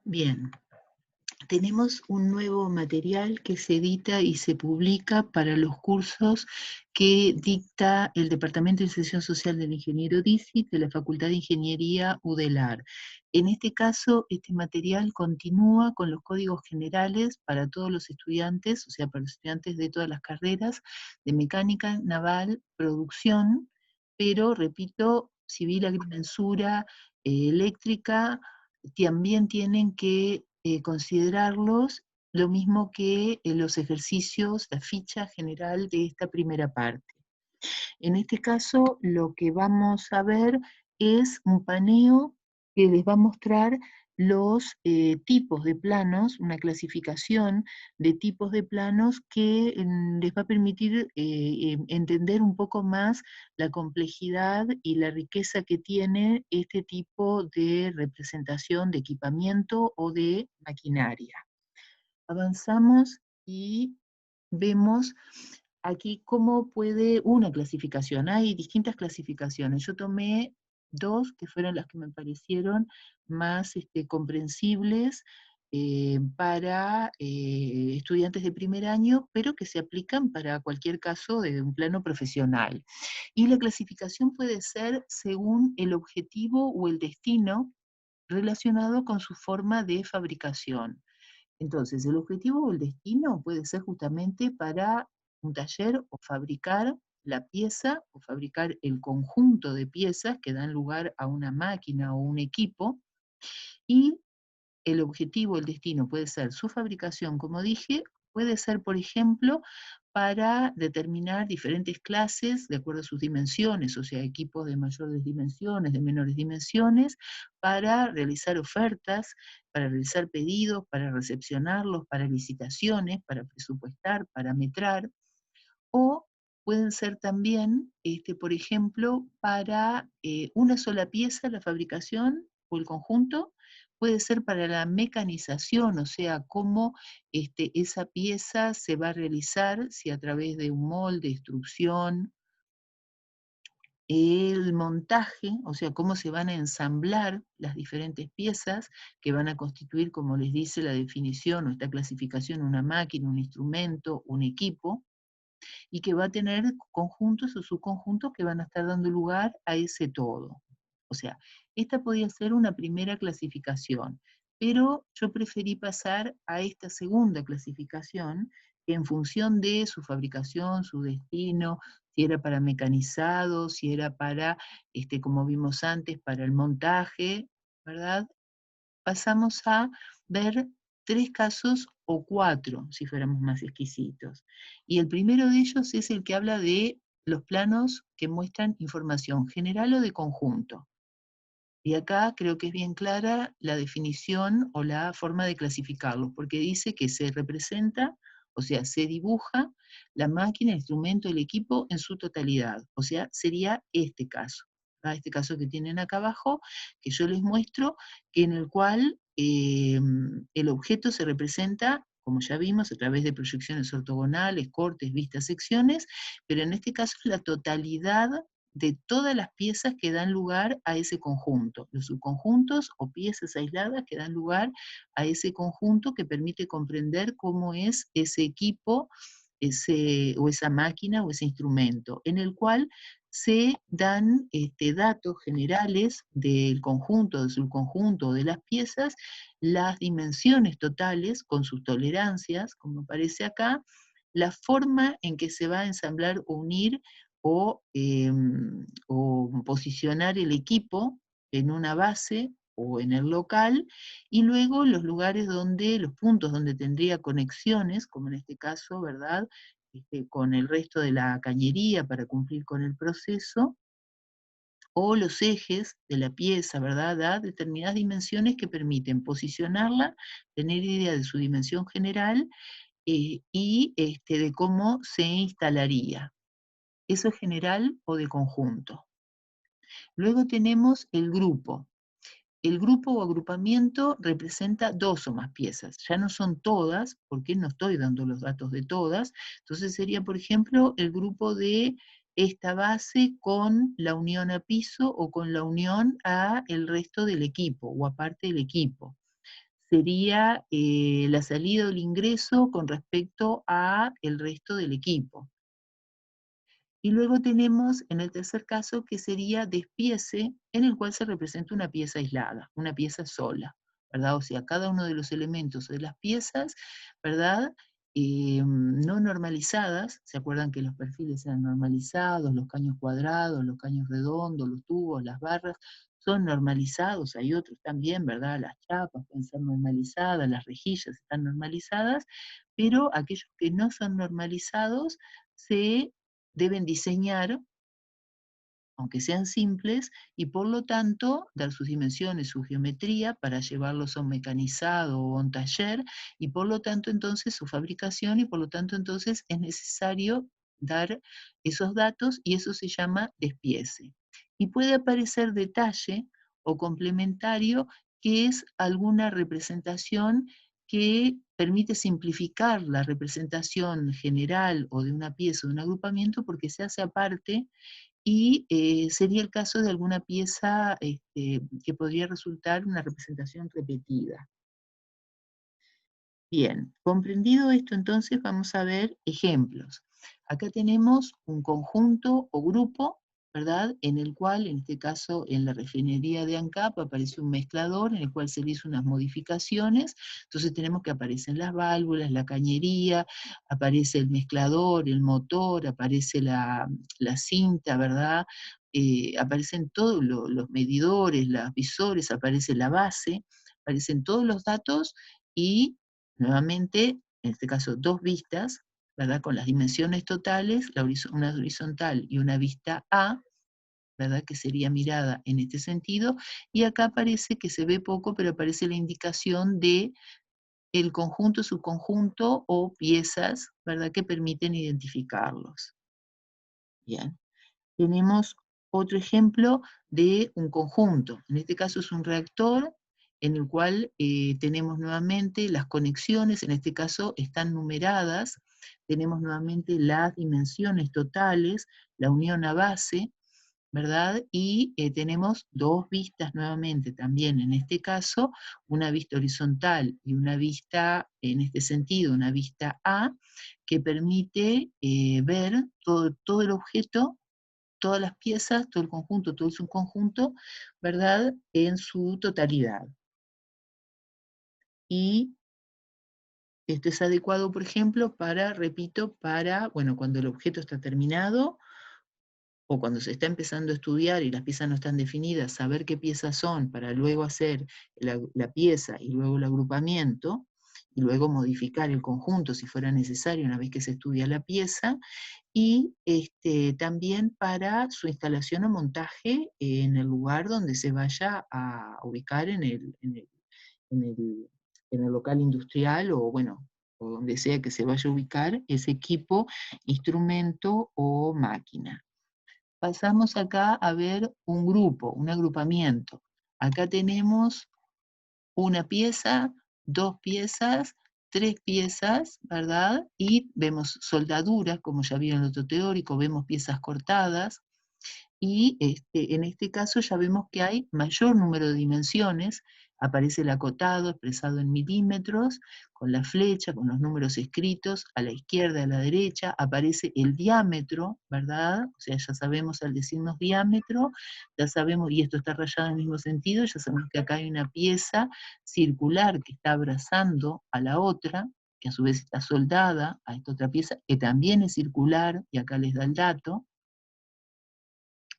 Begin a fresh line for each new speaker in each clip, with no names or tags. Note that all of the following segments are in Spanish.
Bien, tenemos un nuevo material que se edita y se publica para los cursos que dicta el Departamento de Inserción Social del Ingeniero DICIT de la Facultad de Ingeniería UDELAR. En este caso, este material continúa con los códigos generales para todos los estudiantes, o sea, para los estudiantes de todas las carreras de mecánica naval, producción, pero, repito, civil, agrimensura, eléctrica, también tienen que considerarlos lo mismo que los ejercicios, la ficha general de esta primera parte. En este caso, lo que vamos a ver es un paneo que les va a mostrar los tipos de planos, una clasificación de tipos de planos que les va a permitir entender un poco más la complejidad y la riqueza que tiene este tipo de representación de equipamiento o de maquinaria. Avanzamos y vemos aquí cómo puede una clasificación. Hay distintas clasificaciones. Yo tomé dos que fueron las que me parecieron más comprensibles para estudiantes de primer año, pero que se aplican para cualquier caso de un plano profesional. Y la clasificación puede ser según el objetivo o el destino relacionado con su forma de fabricación. Entonces, el objetivo o el destino puede ser justamente para un taller o fabricar la pieza o fabricar el conjunto de piezas que dan lugar a una máquina o un equipo, y el objetivo, el destino puede ser su fabricación, como dije, puede ser, por ejemplo, para determinar diferentes clases de acuerdo a sus dimensiones, o sea, equipos de mayores dimensiones, de menores dimensiones, para realizar ofertas, para realizar pedidos, para recepcionarlos, para licitaciones, para presupuestar, para metrar, o pueden ser también, por ejemplo, para una sola pieza, la fabricación o el conjunto, puede ser para la mecanización, o sea, cómo esa pieza se va a realizar, si a través de un molde, instrucción, el montaje, o sea, cómo se van a ensamblar las diferentes piezas que van a constituir, como les dice la definición o esta clasificación, una máquina, un instrumento, un equipo, y que va a tener conjuntos o subconjuntos que van a estar dando lugar a ese todo. O sea, esta podía ser una primera clasificación, pero yo preferí pasar a esta segunda clasificación, que en función de su fabricación, su destino, si era para mecanizado, si era para, como vimos antes, para el montaje, ¿verdad? Pasamos a ver 3 casos o 4, si fuéramos más exquisitos. Y el primero de ellos es el que habla de los planos que muestran información general o de conjunto. Y acá creo que es bien clara la definición o la forma de clasificarlo, porque dice que se representa, o sea, se dibuja la máquina, el instrumento, el equipo en su totalidad. O sea, sería este caso. Este caso que tienen acá abajo, que yo les muestro, que en el cual el objeto se representa, como ya vimos, a través de proyecciones ortogonales, cortes, vistas, secciones, pero en este caso la totalidad de todas las piezas que dan lugar a ese conjunto, los subconjuntos o piezas aisladas que dan lugar a ese conjunto que permite comprender cómo es ese equipo, o esa máquina o ese instrumento, en el cual se dan datos generales del conjunto, del subconjunto, de las piezas, las dimensiones totales con sus tolerancias, como aparece acá, la forma en que se va a ensamblar o unir o posicionar el equipo en una base o en el local, y luego los lugares donde, los puntos donde tendría conexiones, como en este caso, ¿verdad? Con el resto de la cañería para cumplir con el proceso, o los ejes de la pieza, ¿verdad? A determinadas dimensiones que permiten posicionarla, tener idea de su dimensión general y de cómo se instalaría. Eso es general o de conjunto. Luego tenemos el grupo. El grupo o agrupamiento representa 2 o más piezas. Ya no son todas, porque no estoy dando los datos de todas. Entonces sería, por ejemplo, el grupo de esta base con la unión a piso o con la unión a el resto del equipo o aparte del equipo. sería la salida o el ingreso con respecto a el resto del equipo. Y luego tenemos en el tercer caso que sería despiece, en el cual se representa una pieza aislada, una pieza sola, ¿verdad? O sea, cada uno de los elementos de las piezas, ¿verdad? No normalizadas, ¿se acuerdan que los perfiles eran normalizados, los caños cuadrados, los caños redondos, los tubos, las barras, son normalizados, hay otros también, ¿verdad? Las chapas pueden ser normalizadas, las rejillas están normalizadas, pero aquellos que no son normalizados se deben diseñar, aunque sean simples, y por lo tanto dar sus dimensiones, su geometría, para llevarlos a un mecanizado o a un taller, y por lo tanto entonces su fabricación, y por lo tanto entonces es necesario dar esos datos, y eso se llama despiece. Y puede aparecer detalle o complementario, que es alguna representación que permite simplificar la representación general o de una pieza o de un agrupamiento, porque se hace aparte, y sería el caso de alguna pieza que podría resultar una representación repetida. Bien, comprendido esto, entonces vamos a ver ejemplos. Acá tenemos un conjunto o grupo, ¿verdad? En el cual, en este caso, en la refinería de ANCAP aparece un mezclador en el cual se le hizo unas modificaciones. Entonces tenemos que aparecen las válvulas, la cañería, aparece el mezclador, el motor, aparece la cinta, ¿verdad? Aparecen todos los medidores, los visores, aparece la base, aparecen todos los datos, y nuevamente, en este caso, dos vistas, ¿verdad? Con las dimensiones totales, una horizontal y una vista A, ¿verdad? Que sería mirada en este sentido, y acá aparece que se ve poco, pero aparece la indicación de el conjunto, subconjunto o piezas, ¿verdad? Que permiten identificarlos. Bien. Tenemos otro ejemplo de un conjunto. En este caso es un reactor en el cual tenemos nuevamente las conexiones, en este caso están numeradas, tenemos nuevamente las dimensiones totales, la unión a base, ¿verdad? Y tenemos dos vistas nuevamente también, en este caso, una vista horizontal y una vista, en este sentido, una vista A, que permite ver todo el objeto, todas las piezas, todo el conjunto, todo el subconjunto, ¿verdad? En su totalidad. Y esto es adecuado, por ejemplo, para, repito, para, bueno, cuando el objeto está terminado, o cuando se está empezando a estudiar y las piezas no están definidas, saber qué piezas son para luego hacer la pieza y luego el agrupamiento, y luego modificar el conjunto si fuera necesario una vez que se estudia la pieza, y también para su instalación o montaje en el lugar donde se vaya a ubicar en el- en el local industrial, o bueno, o donde sea que se vaya a ubicar ese equipo, instrumento o máquina. Pasamos acá a ver un grupo, un agrupamiento. Acá tenemos una pieza, dos piezas, tres piezas, ¿verdad? Y vemos soldaduras, como ya vieron en el otro teórico, vemos piezas cortadas, y en este caso ya vemos que hay mayor número de dimensiones, aparece el acotado expresado en milímetros, con la flecha, con los números escritos, a la izquierda, a la derecha, aparece el diámetro, ¿verdad? O sea, ya sabemos al decirnos diámetro, ya sabemos, y esto está rayado en el mismo sentido, ya sabemos que acá hay una pieza circular que está abrazando a la otra, que a su vez está soldada a esta otra pieza, que también es circular, y acá les da el dato.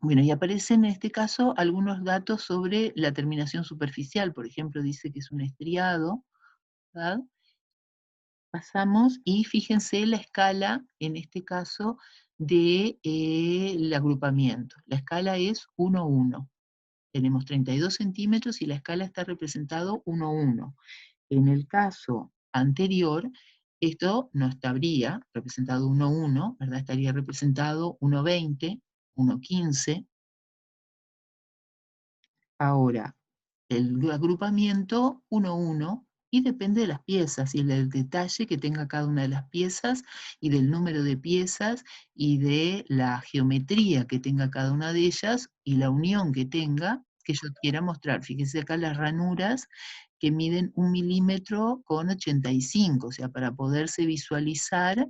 Bueno, y aparecen en este caso algunos datos sobre la terminación superficial, por ejemplo, dice que es un estriado, ¿verdad? Pasamos y fíjense la escala, en este caso, del agrupamiento. La escala es 1,1. Tenemos 32 centímetros y la escala está representado 1,1. En el caso anterior, esto no estaría representado 1,1, ¿verdad? Estaría representado 1,20, 1,15. Ahora, el agrupamiento 1,1, y depende de las piezas y del detalle que tenga cada una de las piezas, y del número de piezas, y de la geometría que tenga cada una de ellas, y la unión que tenga, que yo quiera mostrar. Fíjese acá las ranuras que miden 1,85 mm, o sea, para poderse visualizar,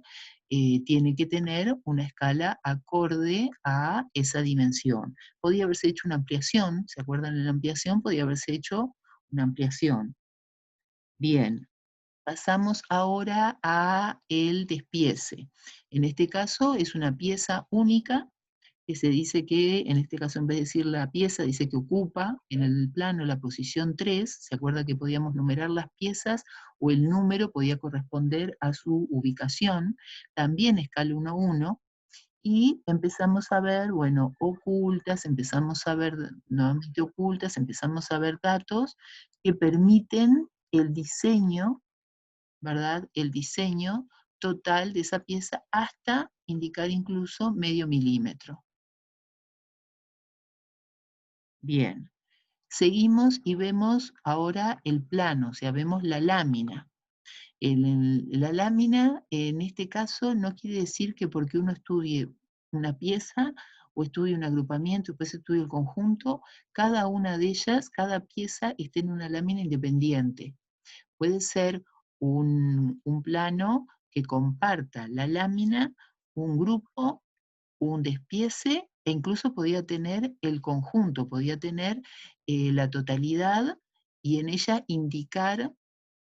tiene que tener una escala acorde a esa dimensión. Podía haberse hecho una ampliación, ¿se acuerdan de la ampliación? Podía haberse hecho una ampliación. Bien, pasamos ahora a el despiece. En este caso es una pieza única que se dice que, en este caso en vez de decir la pieza, dice que ocupa en el plano la posición 3. ¿Se acuerda que podíamos numerar las piezas o el número podía corresponder a su ubicación? También escala 1-1. Y empezamos a ver, bueno, ocultas, empezamos a ver nuevamente ocultas, empezamos a ver datos que permiten el diseño, ¿verdad? El diseño total de esa pieza hasta indicar incluso medio milímetro. Bien, seguimos y vemos ahora el plano, o sea, vemos la lámina. La lámina, en este caso, no quiere decir que porque uno estudie una pieza o estudie un agrupamiento, después estudie el conjunto, cada una de ellas, cada pieza esté en una lámina independiente. Puede ser un plano que comparta la lámina, un grupo, un despiece, e incluso podía tener el conjunto, podía tener la totalidad y en ella indicar,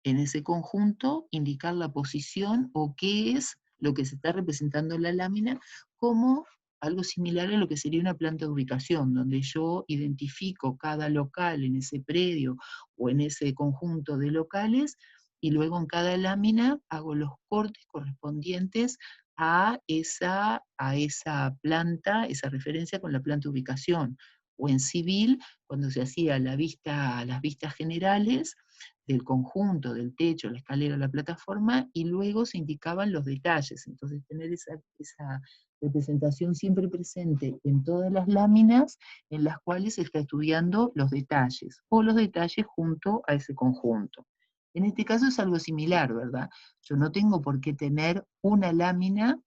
en ese conjunto, indicar la posición o qué es lo que se está representando en la lámina, como algo similar a lo que sería una planta de ubicación, donde yo identifico cada local en ese predio o en ese conjunto de locales, y luego en cada lámina hago los cortes correspondientes a esa planta, esa referencia con la planta de ubicación. O en civil, cuando se hacía las vistas generales del conjunto, del techo, la escalera, la plataforma, y luego se indicaban los detalles. Entonces tener esa representación siempre presente en todas las láminas en las cuales se está estudiando los detalles, o los detalles junto a ese conjunto. En este caso es algo similar, ¿verdad? Yo no tengo por qué tener una lámina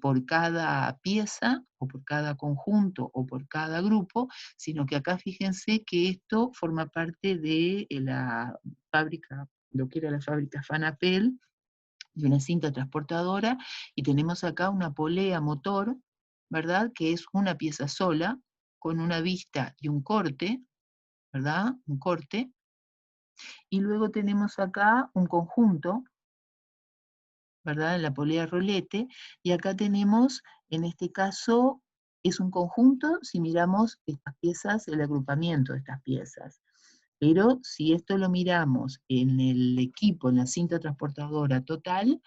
por cada pieza, o por cada conjunto, o por cada grupo, sino que acá fíjense que esto forma parte de la fábrica, lo que era la fábrica Fanapel, de una cinta transportadora, y tenemos acá una polea motor, ¿verdad? Que es una pieza sola, con una vista y un corte, ¿verdad? Un corte. Y luego tenemos acá un conjunto, ¿verdad? En la polea rolete, y acá tenemos, en este caso, es un conjunto si miramos estas piezas, el agrupamiento de estas piezas. Pero si esto lo miramos en el equipo, en la cinta transportadora total,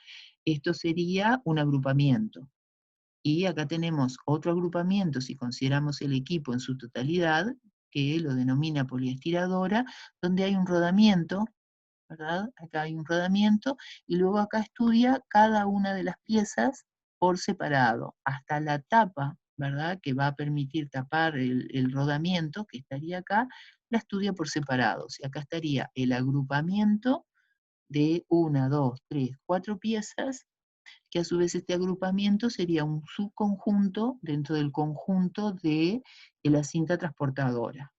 esto sería un agrupamiento. Y acá tenemos otro agrupamiento, si consideramos el equipo en su totalidad, que lo denomina poliestiradora, donde hay un rodamiento, ¿verdad? Acá hay un rodamiento, y luego acá estudia cada una de las piezas por separado, hasta la tapa, ¿verdad? Que va a permitir tapar el rodamiento, que estaría acá, la estudia por separado. O sea, acá estaría el agrupamiento de 1, 2, 3, 4 piezas, que a su vez este agrupamiento sería un subconjunto dentro del conjunto de la cinta transportadora.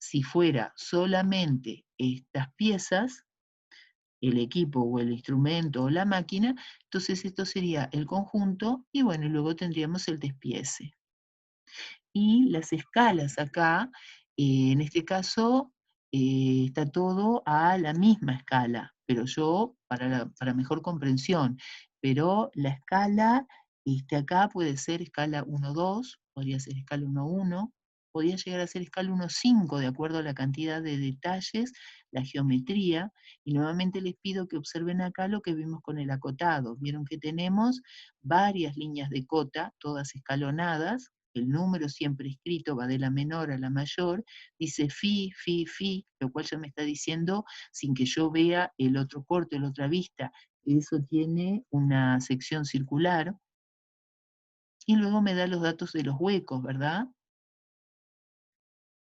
Si fuera solamente estas piezas, el equipo o el instrumento o la máquina, entonces esto sería el conjunto, y bueno, y luego tendríamos el despiece. Y las escalas acá, en este caso, está todo a la misma escala, pero yo, para mejor comprensión, pero la escala acá puede ser escala 1-2, podría ser escala 1-1, podría llegar a ser escala 1-5, de acuerdo a la cantidad de detalles, la geometría, y nuevamente les pido que observen acá lo que vimos con el acotado. Vieron que tenemos varias líneas de cota, todas escalonadas, el número siempre escrito va de la menor a la mayor, dice fi, fi, fi, lo cual ya me está diciendo, sin que yo vea el otro corte, la otra vista, eso tiene una sección circular, y luego me da los datos de los huecos, ¿verdad?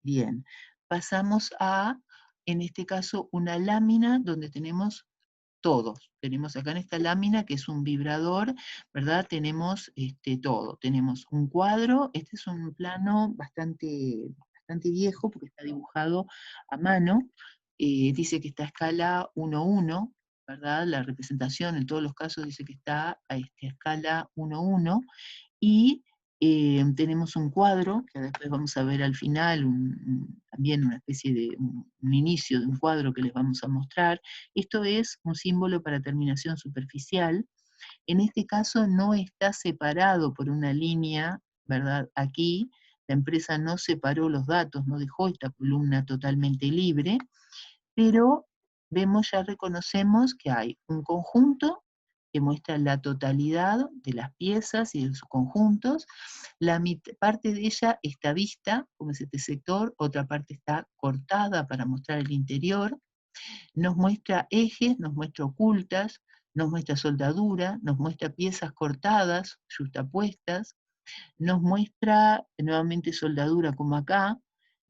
Bien, pasamos a, en este caso, una lámina donde tenemos todos. Tenemos acá en esta lámina, que es un vibrador, ¿verdad? Tenemos todo. Tenemos un cuadro, este es un plano bastante bastante viejo porque está dibujado a mano. Dice que está a escala 1:1, ¿verdad? La representación en todos los casos dice que está a escala 1:1, y tenemos un cuadro, que después vamos a ver al final, también una especie de un inicio de un cuadro que les vamos a mostrar. Esto es un símbolo para terminación superficial. En este caso no está separado por una línea, ¿verdad? Aquí la empresa no separó los datos, no dejó esta columna totalmente libre, pero vemos, ya reconocemos que hay un conjunto que muestra la totalidad de las piezas y de sus conjuntos. La parte de ella está vista, como es este sector, otra parte está cortada para mostrar el interior. Nos muestra ejes, nos muestra ocultas, nos muestra soldadura, nos muestra piezas cortadas, yuxtapuestas, nos muestra nuevamente soldadura como acá,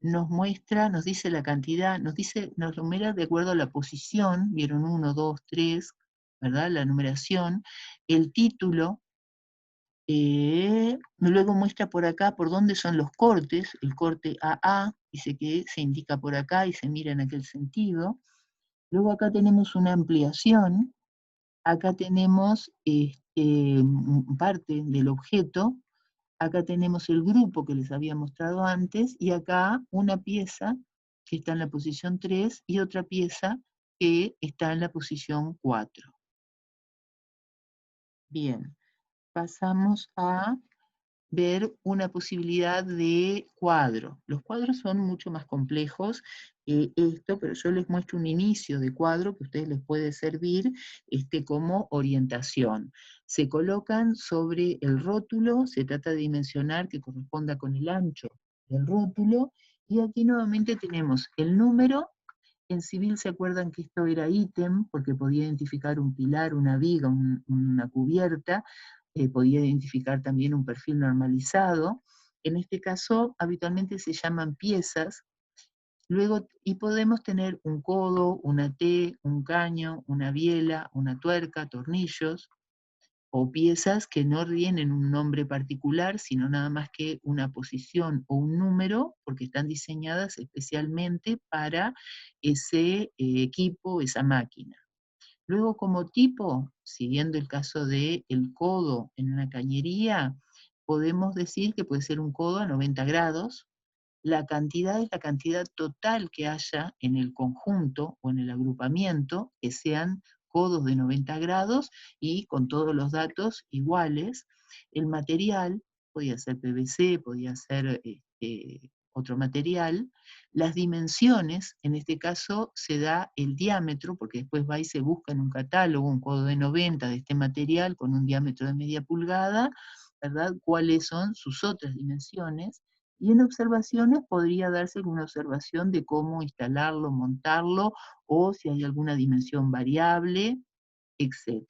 nos muestra, nos dice la cantidad, nos numera de acuerdo a la posición, vieron 1, 2, 3, ¿verdad? La numeración, el título, luego muestra por acá por dónde son los cortes, el corte AA, dice que se indica por acá y se mira en aquel sentido. Luego acá tenemos una ampliación, acá tenemos parte del objeto, acá tenemos el grupo que les había mostrado antes, y acá una pieza que está en la posición 3 y otra pieza que está en la posición 4. Bien, pasamos a ver una posibilidad de cuadro. Los cuadros son mucho más complejos que esto, pero yo les muestro un inicio de cuadro que a ustedes les puede servir como orientación. Se colocan sobre el rótulo, se trata de dimensionar que corresponda con el ancho del rótulo, y aquí nuevamente tenemos el número. En civil se acuerdan que esto era ítem, porque podía identificar un pilar, una viga, una cubierta, podía identificar también un perfil normalizado. En este caso, habitualmente se llaman piezas. Luego, y podemos tener un codo, una T, un caño, una biela, una tuerca, tornillos, o piezas que no tienen un nombre particular, sino nada más que una posición o un número, porque están diseñadas especialmente para ese equipo, esa máquina. Luego, como tipo, siguiendo el caso del codo en una cañería, podemos decir que puede ser un codo a 90 grados. La cantidad es la cantidad total que haya en el conjunto o en el agrupamiento, que sean codos de 90 grados y con todos los datos iguales. El material, podía ser PVC, podía ser otro material. Las dimensiones, en este caso se da el diámetro, porque después va y se busca en un catálogo un codo de 90 de este material con un diámetro de media pulgada, ¿verdad? ¿Cuáles son sus otras dimensiones? Y en observaciones podría darse alguna observación de cómo instalarlo, montarlo, o si hay alguna dimensión variable, etc.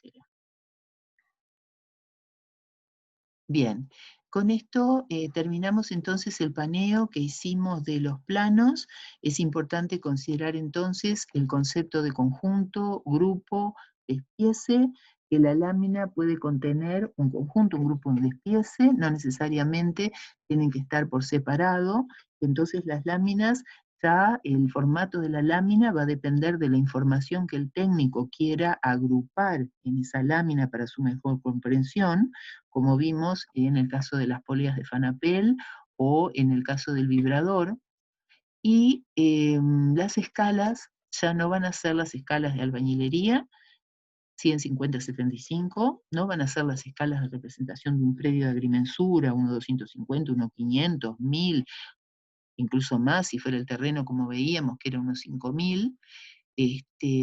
Bien, con esto terminamos entonces el paneo que hicimos de los planos. Es importante considerar entonces el concepto de conjunto, grupo, despiece, que la lámina puede contener un conjunto, un grupo, un despiece, no necesariamente tienen que estar por separado. Entonces las láminas, ya el formato de la lámina va a depender de la información que el técnico quiera agrupar en esa lámina para su mejor comprensión, como vimos en el caso de las poleas de Fanapel o en el caso del vibrador. Y las escalas ya no van a ser las escalas de albañilería, 150-75, no van a ser las escalas de representación de un predio de agrimensura, 1-250, 1-500, 1000, incluso más si fuera el terreno como veíamos, que era unos 5000.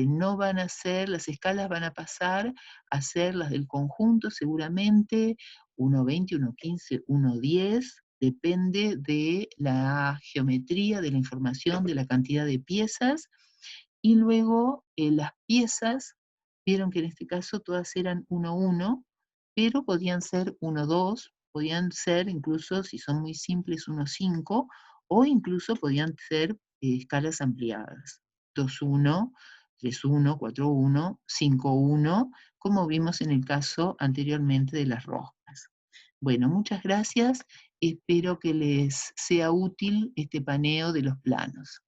No van a ser, las escalas van a pasar a ser las del conjunto seguramente, 1:20, 1:15, 1:10, depende de la geometría, de la información, de la cantidad de piezas. Y luego las piezas, vieron que en este caso todas eran 1:1, pero podían ser 1:2, podían ser incluso, si son muy simples, 1:5, o incluso podían ser escalas ampliadas, 2:1, 3:1, 4:1, 5:1, como vimos en el caso anteriormente de las roscas. Bueno, muchas gracias Espero que les sea útil este paneo de los planos.